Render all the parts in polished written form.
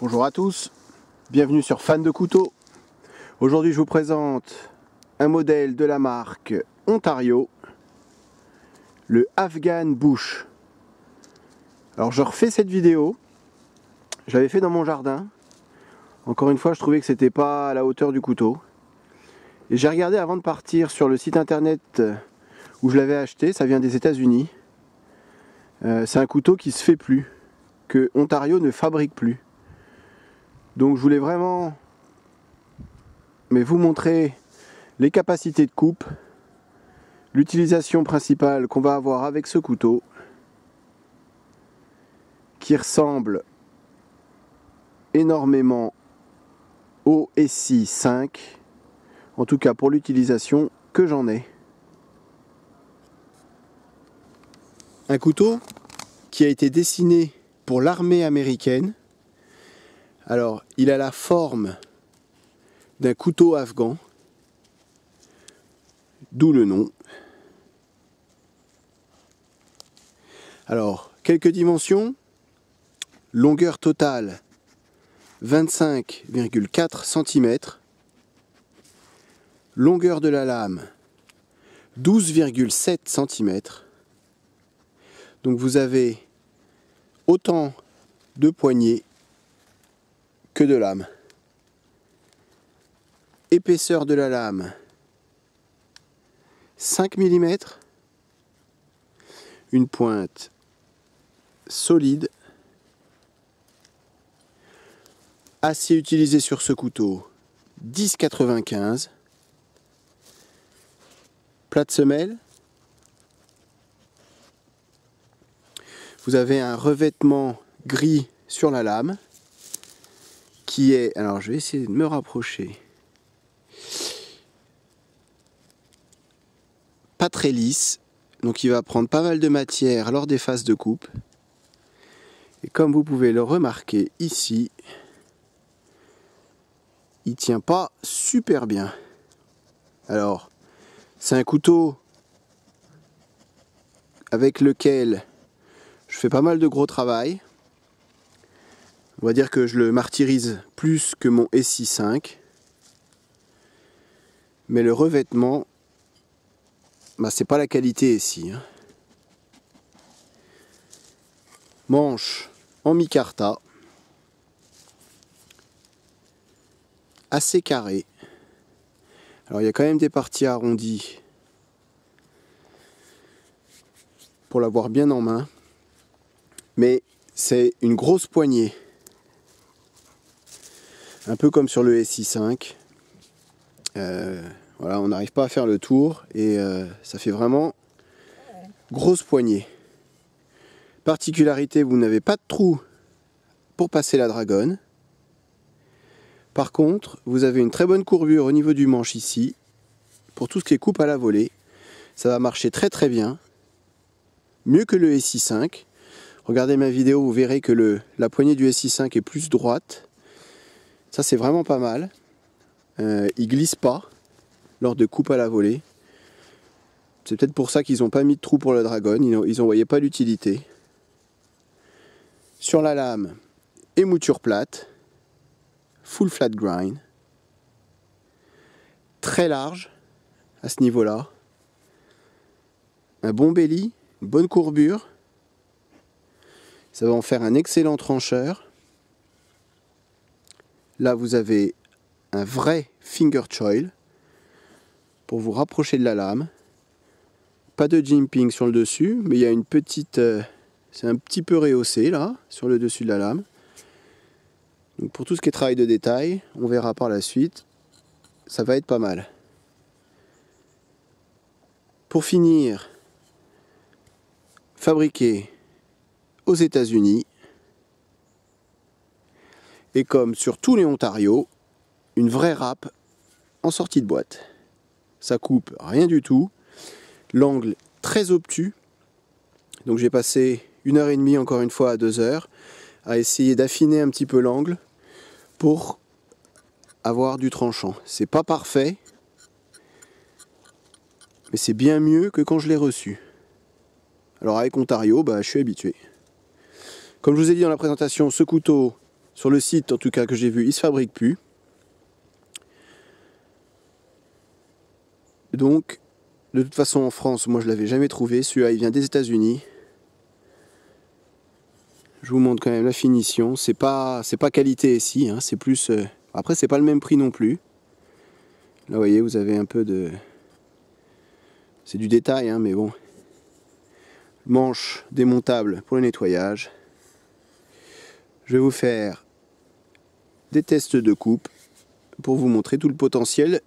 Bonjour à tous, bienvenue sur Fan de Couteaux. Aujourd'hui je vous présente un modèle de la marque Ontario, le Afghan Bush. Alors je refais cette vidéo, je l'avais fait dans mon jardin. Encore une fois je trouvais que c'était pas à la hauteur du couteau. Et j'ai regardé avant de partir sur le site internet où je l'avais acheté, ça vient des États-Unis. C'est un couteau qui se fait plus, que Ontario ne fabrique plus. Donc je voulais vraiment vous montrer les capacités de coupe, l'utilisation principale qu'on va avoir avec ce couteau qui ressemble énormément au SI 5, en tout cas pour l'utilisation que j'en ai. Un couteau qui a été dessiné pour l'armée américaine. Alors, il a la forme d'un couteau afghan, d'où le nom. Alors, quelques dimensions. Longueur totale 25,4 cm. Longueur de la lame 12,7 cm. Donc vous avez autant de poignées que de lame. Épaisseur de la lame 5 mm. Une pointe solide. Acier utilisé sur ce couteau 10,95. Plate semelle. Vous avez un revêtement gris sur la lame qui est, alors je vais essayer de me rapprocher, pas très lisse, donc il va prendre pas mal de matière lors des phases de coupe. Et comme vous pouvez le remarquer ici, il tient pas super bien. Alors, c'est un couteau avec lequel je fais pas mal de gros travail. On va dire que je le martyrise plus que mon SI 5. Mais le revêtement, c'est pas la qualité SI. Manche en micarta. Assez carré. Alors il y a quand même des parties arrondies pour l'avoir bien en main. Mais c'est une grosse poignée. Un peu comme sur le SI 5. Voilà, on n'arrive pas à faire le tour et ça fait vraiment grosse poignée. Particularité, vous n'avez pas de trou pour passer la dragonne. Par contre, vous avez une très bonne courbure au niveau du manche ici. Pour tout ce qui est coupe à la volée, ça va marcher très très bien. Mieux que le SI 5. Regardez ma vidéo, vous verrez que la poignée du SI 5 est plus droite. Ça c'est vraiment pas mal. Il glisse pas lors de coupe à la volée. C'est peut-être pour ça qu'ils n'ont pas mis de trou pour le dragon. Ils n'en voyaient pas l'utilité. Sur la lame, émouture plate. Full flat grind. Très large à ce niveau-là. Un bon belly, une bonne courbure. Ça va en faire un excellent trancheur. Là, vous avez un vrai finger choil pour vous rapprocher de la lame. Pas de jimping sur le dessus, mais il y a une petite... c'est un petit peu rehaussé là, sur le dessus de la lame. Donc pour tout ce qui est travail de détail, on verra par la suite, ça va être pas mal. Pour finir, fabriqué aux États-Unis. Et comme sur tous les Ontario, une vraie râpe en sortie de boîte. Ça coupe rien du tout. L'angle très obtus. Donc j'ai passé 1h30 encore une fois à 2h à essayer d'affiner un petit peu l'angle pour avoir du tranchant. C'est pas parfait, mais c'est bien mieux que quand je l'ai reçu. Alors avec Ontario, je suis habitué. Comme je vous ai dit dans la présentation, ce couteau Sur le site en tout cas que j'ai vu, il se fabrique plus. Donc de toute façon en France, moi je l'avais jamais trouvé. Celui-là il vient des États-Unis. Je vous montre quand même la finition. C'est pas qualité ici, hein, c'est plus. Après c'est pas le même prix non plus. Là vous voyez, vous avez un peu de. C'est du détail, hein, mais bon. Manche démontable pour le nettoyage. Je vais vous faire des tests de coupe pour vous montrer tout le potentiel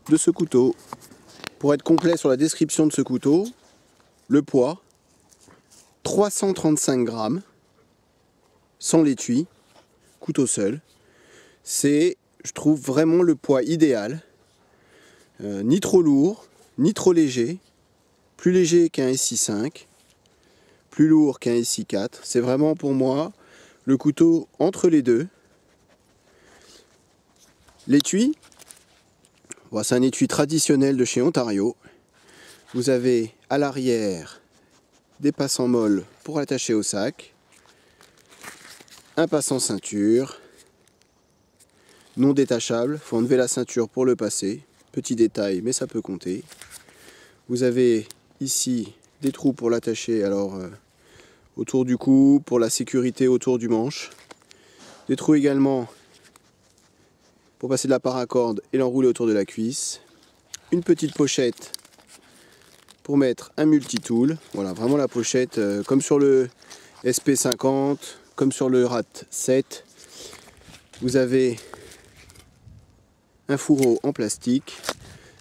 de ce couteau. Pour être complet sur la description de ce couteau, le poids 335 grammes sans l'étui, couteau seul. C'est, je trouve, vraiment le poids idéal. Ni trop lourd, ni trop léger. Plus léger qu'un SI5, plus lourd qu'un SI4. C'est vraiment pour moi le couteau entre les deux. L'étui, bon, c'est un étui traditionnel de chez Ontario. Vous avez à l'arrière des passants molles pour attacher au sac, un passant ceinture, non détachable, il faut enlever la ceinture pour le passer. Petit détail, mais ça peut compter. Vous avez ici des trous pour l'attacher autour du cou, pour la sécurité autour du manche. Des trous également pour passer de la paracorde et l'enrouler autour de la cuisse. Une petite pochette pour mettre un multitool. Voilà, vraiment la pochette comme sur le SP50, comme sur le RAT 7. Vous avez un fourreau en plastique,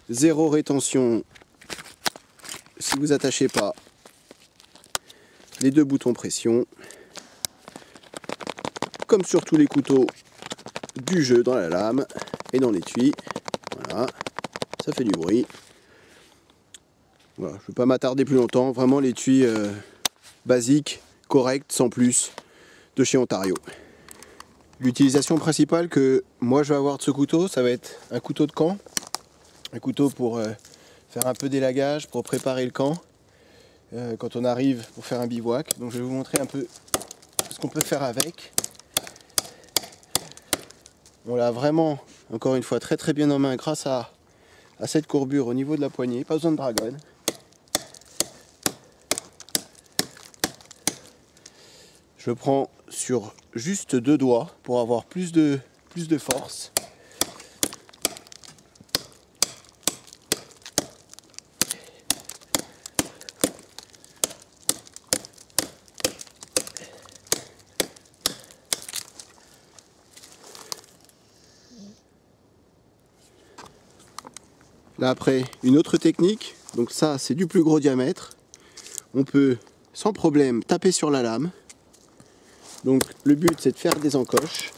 zéro rétention si vous attachez pas les deux boutons pression, comme sur tous les couteaux du jeu dans la lame et dans l'étui. Voilà, ça fait du bruit. Voilà, je ne vais pas m'attarder plus longtemps, vraiment l'étui basique, correct, sans plus, de chez Ontario. L'utilisation principale que moi je vais avoir de ce couteau, ça va être un couteau de camp, un couteau pour faire un peu d'élagage, pour préparer le camp quand on arrive pour faire un bivouac. Donc je vais vous montrer un peu ce qu'on peut faire avec. On l'a vraiment, encore une fois, très très bien en main grâce à cette courbure au niveau de la poignée. Pas besoin de dragonne. Je prends sur juste 2 doigts pour avoir plus de force. Là après, une autre technique, donc ça c'est du plus gros diamètre. On peut sans problème taper sur la lame. Donc le but c'est de faire des encoches.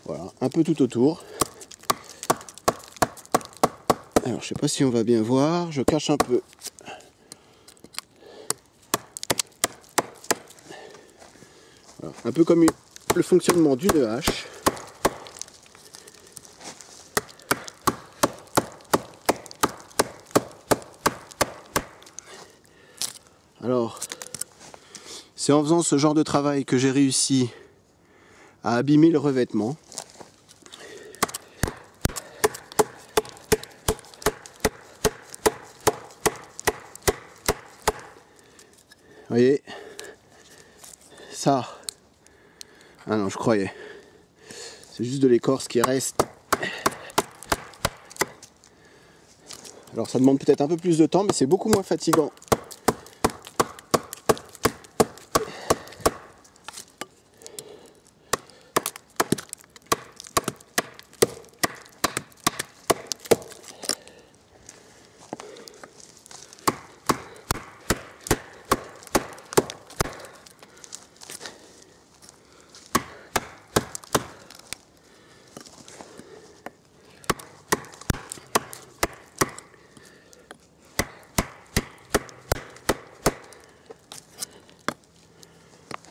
Voilà, un peu tout autour. Alors je sais pas si on va bien voir, je cache un peu. Voilà, un peu comme le fonctionnement d'une hache. Alors, c'est en faisant ce genre de travail que j'ai réussi à abîmer le revêtement. Vous voyez, ça, ah non, je croyais, c'est juste de l'écorce qui reste. Alors ça demande peut-être un peu plus de temps, mais c'est beaucoup moins fatigant.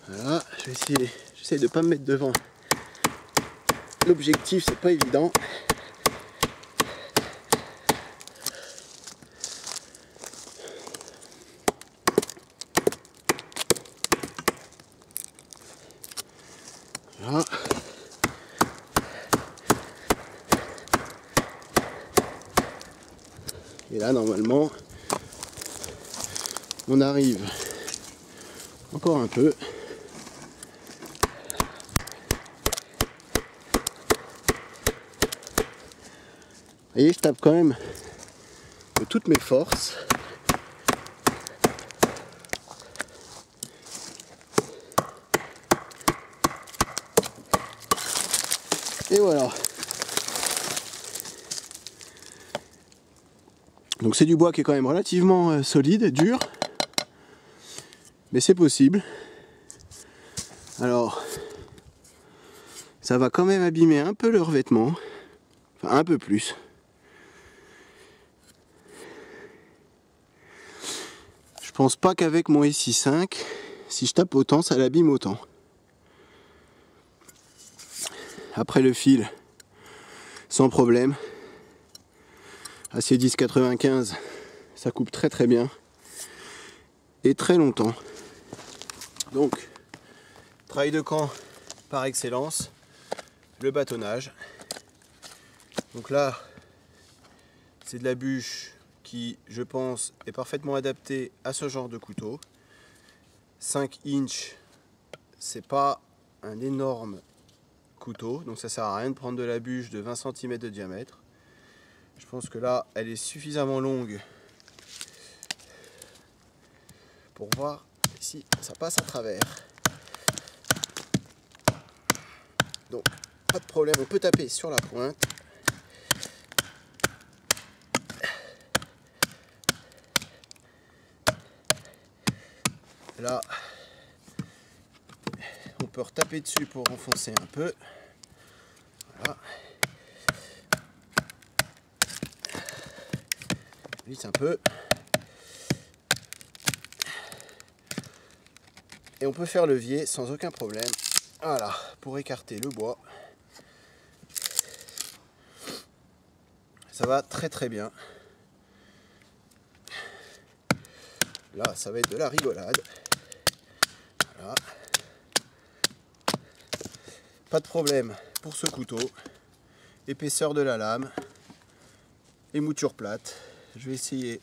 Voilà, j'essaie de pas me mettre devant l'objectif, c'est pas évident. Et là normalement on arrive encore un peu. Vous voyez, je tape quand même de toutes mes forces. Et voilà. Donc c'est du bois qui est quand même relativement solide, dur. Mais c'est possible. Alors, ça va quand même abîmer un peu le revêtement. Enfin, un peu plus. Je pense pas qu'avec mon SI5, si je tape autant, ça l'abîme autant. Après le fil, sans problème. Acier 1095, ça coupe très très bien. Et très longtemps. Donc, travail de camp par excellence, le bâtonnage. Donc là, c'est de la bûche qui, je pense, est parfaitement adaptée à ce genre de couteau. 5 inches, c'est pas un énorme couteau, donc ça sert à rien de prendre de la bûche de 20 cm de diamètre. Je pense que là, elle est suffisamment longue pour voir si ça passe à travers. Donc, pas de problème, on peut taper sur la pointe. Là, on peut retaper dessus pour renfoncer un peu. Voilà. Vite un peu. Et on peut faire levier sans aucun problème. Voilà, pour écarter le bois. Ça va très très bien. Là, ça va être de la rigolade. Voilà. Pas de problème pour ce couteau. Épaisseur de la lame. Et mouture plate. Je vais essayer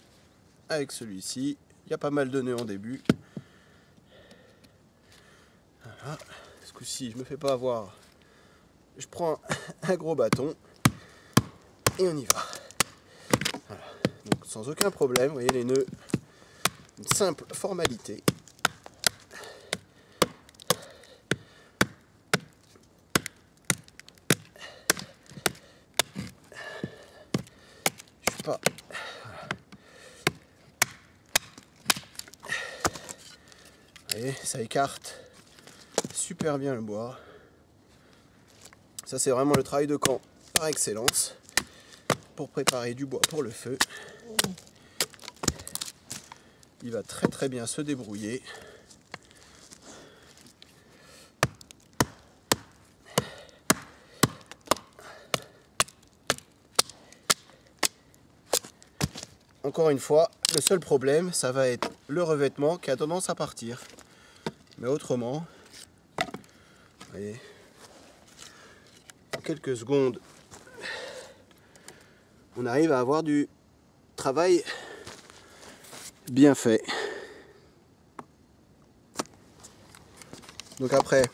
avec celui-ci. Il y a pas mal de nœuds en début. Voilà. Ce coup-ci, je me fais pas avoir. Je prends un gros bâton. Et on y va. Voilà. Donc, sans aucun problème, vous voyez les nœuds. Une simple formalité. Je suis pas. Vous voyez, ça écarte super bien le bois. Ça, c'est vraiment le travail de camp par excellence pour préparer du bois pour le feu. Il va très très bien se débrouiller. Encore une fois, le seul problème, ça va être le revêtement qui a tendance à partir. Mais autrement, vous voyez, en quelques secondes, on arrive à avoir du travail bien fait. Donc après,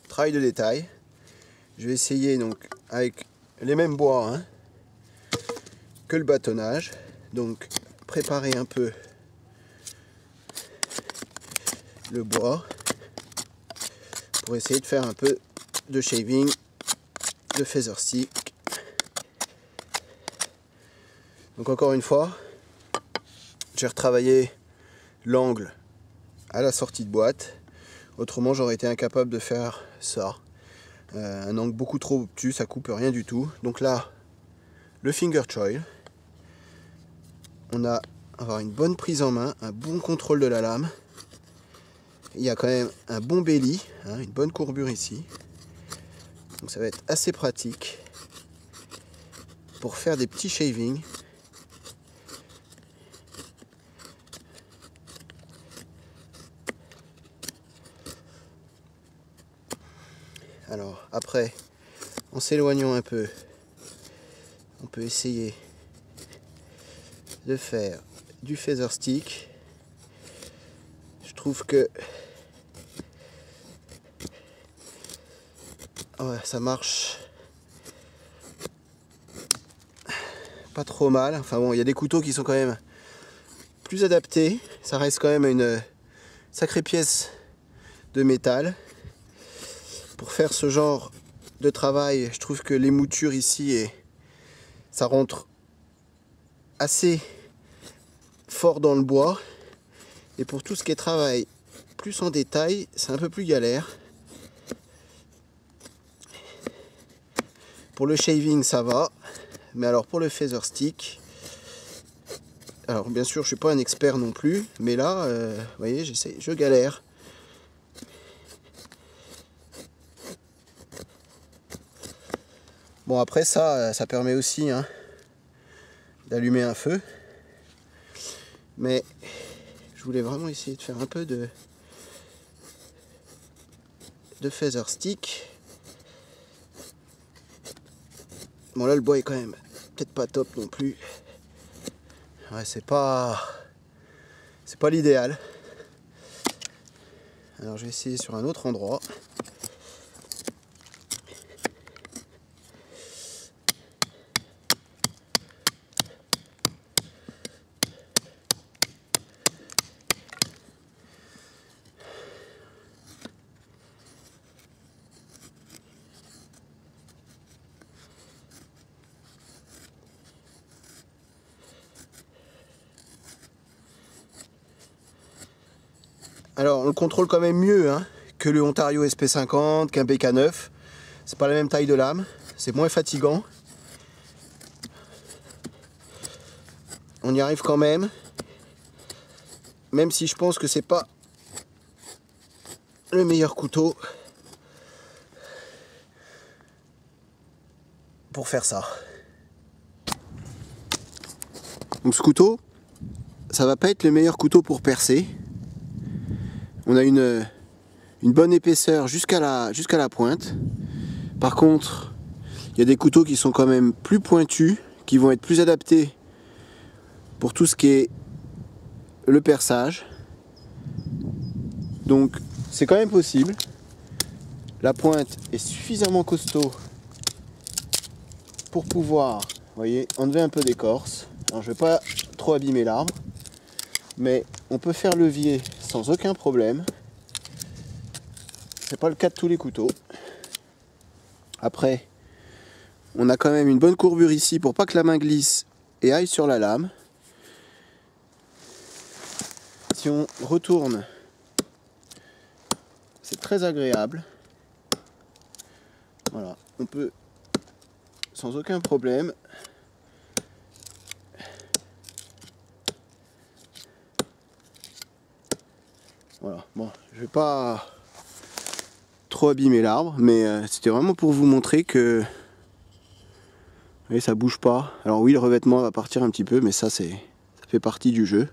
travail de détail. Je vais essayer donc avec les mêmes bois hein, que le bâtonnage. Donc préparer un peu le bois pour essayer de faire un peu de shaving, de feather stick. Donc encore une fois, j'ai retravaillé l'angle à la sortie de boîte. Autrement, j'aurais été incapable de faire ça. Un angle beaucoup trop obtus, ça coupe rien du tout. Donc là, le finger choil. On va avoir une bonne prise en main, un bon contrôle de la lame. Il y a quand même un bon belly, hein, une bonne courbure ici. Donc ça va être assez pratique pour faire des petits shavings. Alors après, en s'éloignant un peu, on peut essayer de faire du feather stick. Je trouve que ouais, ça marche pas trop mal. Enfin bon, il y a des couteaux qui sont quand même plus adaptés. Ça reste quand même une sacrée pièce de métal. Pour faire ce genre de travail, je trouve que les moutures ici, ça rentre assez fort dans le bois. Et pour tout ce qui est travail plus en détail, c'est un peu plus galère. Pour le shaving, ça va. Mais alors pour le feather stick, alors bien sûr je suis pas un expert non plus, mais là, vous voyez, je galère. Bon après ça permet aussi hein, d'allumer un feu. Mais je voulais vraiment essayer de faire un peu de feather stick. Bon là le bois est quand même peut-être pas top non plus. Ouais, c'est pas l'idéal. Alors je vais essayer sur un autre endroit. Alors on le contrôle quand même mieux hein, que le Ontario SP50, qu'un BK9. C'est pas la même taille de lame, c'est moins fatigant. On y arrive quand même si je pense que c'est pas le meilleur couteau pour faire ça. Donc ce couteau, ça va pas être le meilleur couteau pour percer. On a une bonne épaisseur jusqu'à la pointe. Par contre, il y a des couteaux qui sont quand même plus pointus, qui vont être plus adaptés pour tout ce qui est le perçage. Donc c'est quand même possible. La pointe est suffisamment costaud pour pouvoir, vous voyez, enlever un peu d'écorce. Alors je ne vais pas trop abîmer l'arbre, mais on peut faire levier sans aucun problème. C'est pas le cas de tous les couteaux. Après, on a quand même une bonne courbure ici pour pas que la main glisse et aille sur la lame. Si on retourne, c'est très agréable. Voilà, on peut sans aucun problème voilà, bon, je vais pas trop abîmer l'arbre, mais c'était vraiment pour vous montrer que vous voyez, ça bouge pas. Alors oui, le revêtement va partir un petit peu, mais ça fait partie du jeu.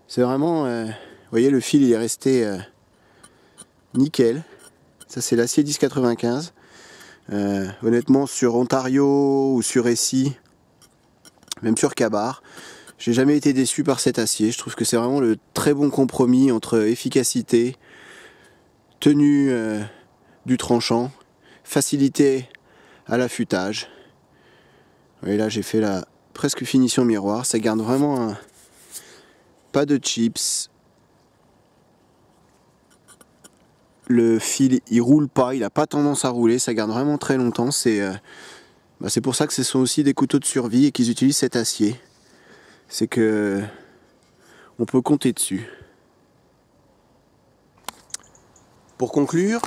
C'est vraiment, vous voyez, le fil il est resté nickel. Ça c'est l'acier 1095. Honnêtement, sur Ontario ou sur Essie, même sur Kabar, j'ai jamais été déçu par cet acier. Je trouve que c'est vraiment le très bon compromis entre efficacité, tenue du tranchant, facilité à l'affûtage. Et là j'ai fait la presque finition miroir. Ça garde vraiment pas de chips. Le fil il roule pas, il a pas tendance à rouler, ça garde vraiment très longtemps. C'est pour ça que ce sont aussi des couteaux de survie et qu'ils utilisent cet acier. C'est que on peut compter dessus. Pour conclure,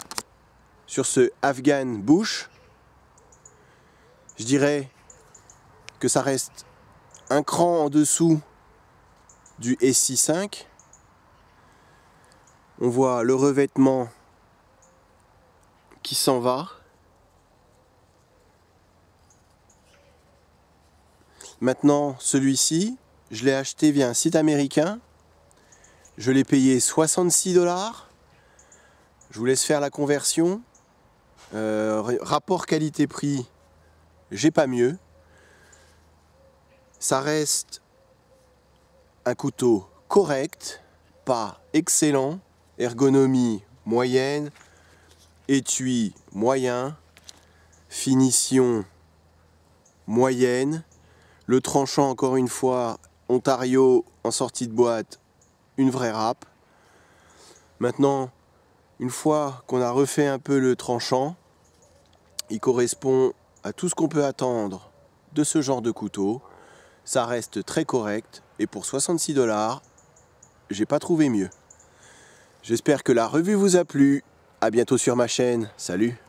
sur ce Afghan Bush, je dirais que ça reste un cran en dessous du SI5. On voit le revêtement qui s'en va. Maintenant, celui-ci, je l'ai acheté via un site américain. Je l'ai payé 66 $. Je vous laisse faire la conversion. Rapport qualité-prix, j'ai pas mieux. Ça reste un couteau correct, pas excellent, ergonomie moyenne, étui moyen, finition moyenne. Le tranchant, encore une fois, Ontario en sortie de boîte, une vraie râpe. Maintenant, une fois qu'on a refait un peu le tranchant, il correspond à tout ce qu'on peut attendre de ce genre de couteau. Ça reste très correct et pour 66 $, j'ai pas trouvé mieux. J'espère que la revue vous a plu. À bientôt sur ma chaîne. Salut!